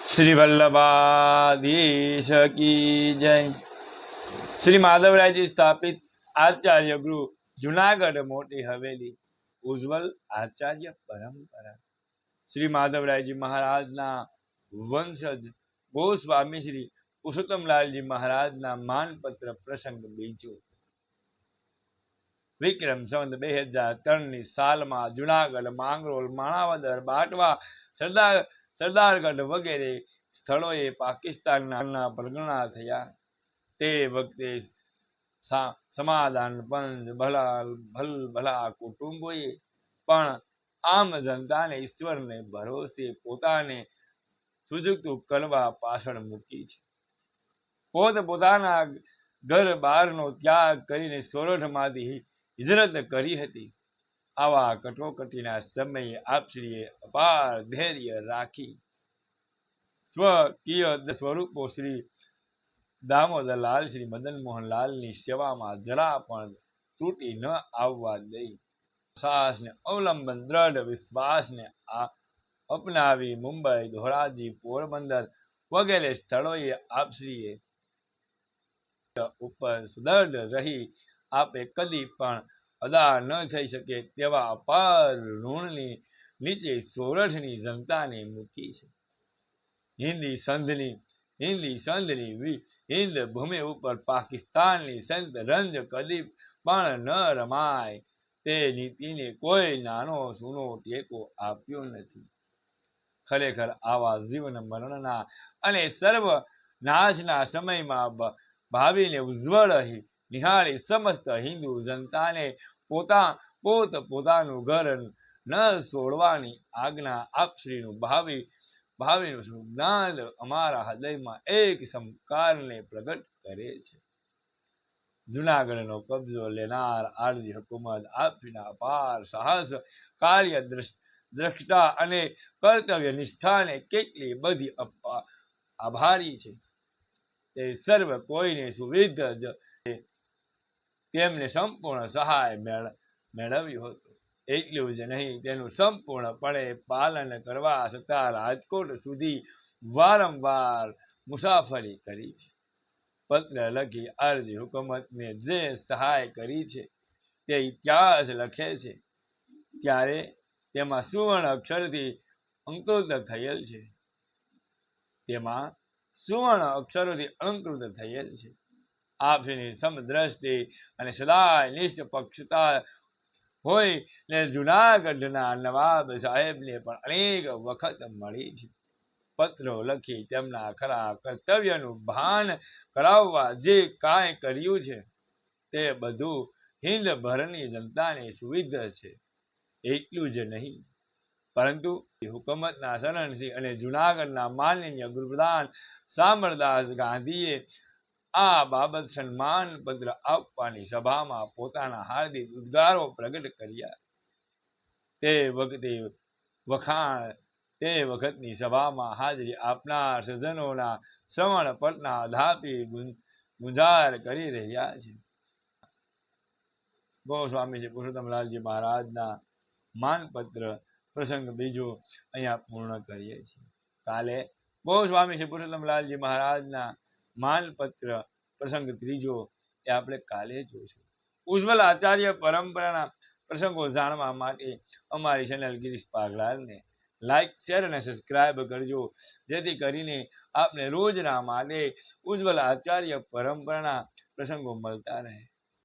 श्री वल्लभाधीश की जय। श्री माधवराय जी स्थापित आचार्य गृह जूनागढ़ मोटी हवेली उज्जवल आचार्य परंपरा श्री माधवराय जी महाराज ना वंशज गोस्वामी श्री पुरुषोत्तमलाल जी महाराज ना मानपत्र प्रसंग बीजो विक्रम संवत 2003 साल में जूनागढ़ मांगरोल माणावदर बाटवा सरदारगढ़ वगैरे स्थलोए पाकिस्तान परगणा थया ते वखते समाधान पंच भला कुटुंबोए पण आम जनता ने ईश्वर ने भरोसे पोताने सुजुकतु करवा पाछळ मूकी छे। पोताना घर बारनो त्याग करीने सोरठमांथी हिजरत करी हती। आवा कटोकटीना समये आपश्रीए अपार धैर्य राखी स्वकीय स्वरूपो श्री दामोदरलाल श्री मदन मोहनलाल नी सेवा में जरा पण त्रुटि न आववा दई साहस ने अवलंबन दृढ़ विश्वास ने अपनावी मुंबई धोराजी पोरबंदर वगैरह स्थलोए आपश्रीए उपर सुदृढ़ रही आपे कदी पण अदा न थई सके तेवा अपार ऋणनी नीचे सोरठनी जनता ने मूकी छे। हिंदी संधनी हिंद भूमि ऊपर पाकिस्तान नी संत रंज कदी पण न रमाय ते नीति ने कोई नानो सूनो टेको आप्यो नथी। खरेखर आवा जीवन मरणना अने सर्व नाशना समय में भावी ने उज्ज्वल निहाળી समस्त हिंदू जनता ने પોતાનું ઘર ન છોડવાની આજ્ઞા આપશ્રીનું ભાવિનું જ્ઞાન અમારા હૃદયમાં એક સંસ્કારને પ્રગટ કરે છે। જૂનાગઢનો કબજો લેનાર આરજી હુકુમત આપના અપાર સાહસ કાર્ય દ્રષ્ટા અને કર્તવ્ય નિષ્ઠાને કેટલી બધી આભારી છે। તે સર્વ કોઈને સુવિધ જ તેમને સંપૂર્ણ સહાય મેળવ્યું હતું। એટલું જ નહીં તેનું સંપૂર્ણપણે પાલન કરવા છતાં રાજકોટ સુધી વારંવાર મુસાફરી કરી છે। પત્ર લખી અરજી હુકુમતને જે સહાય કરી છે તે ઇતિહાસ લખે છે ત્યારે તેમાં સુવર્ણ અક્ષરથી અંકૃત થયેલ છે। આપની સમદ્રષ્ટિ અને સદાય નિષ્પક્ષતા હોય ને જૂનાગઢના નવાબ સાહેબને પણ અનેક વખત મળી છે। પત્રો લખી તેમના ખરા કર્તવ્યનું ભાન કરાવવા જે કાંઈ કર્યું છે તે બધું હિંદભરની જનતાને સુવિધ છે। એટલું જ નહીં પરંતુ હુકુમતના શરણસિંહ અને જૂનાગઢના માનનીય ગૃહપ્રધાન શામળદાસ ગાંધીએ આ બાબત સન્માન પત્ર આપવાની સભામાં પોતાના હાર્દિક ઉદ્ગારો પ્રગટ કર્યા। તે વખતની સભામાં હાજરી આપનાર સજ્જનોના શ્રવણ પટના ધાપી ગુંજાર કરી રહ્યા છે। ગોસ્વામી શ્રી પુરુષોત્તમલાલજી મહારાજના માનપત્ર પ્રસંગ બીજો અહીંયા પૂર્ણ કરીએ છીએ। કાલે ગોસ્વામી શ્રી પુરુષોત્તમલાલજી મહારાજના માનપત્ર પ્રસંગ ત્રીજો એ આપણે કાલે જોઈશું। ઉજ્જવલ આચાર્ય પરંપરાના પ્રસંગો જાણવા માટે અમારી ચેનલ ગિરીશ પાગલાલને લાઈક શેર અને સબસ્ક્રાઈબ કરજો જેથી કરીને આપને રોજના માટે ઉજ્જવલ આચાર્ય પરંપરાના પ્રસંગો મળતા રહે।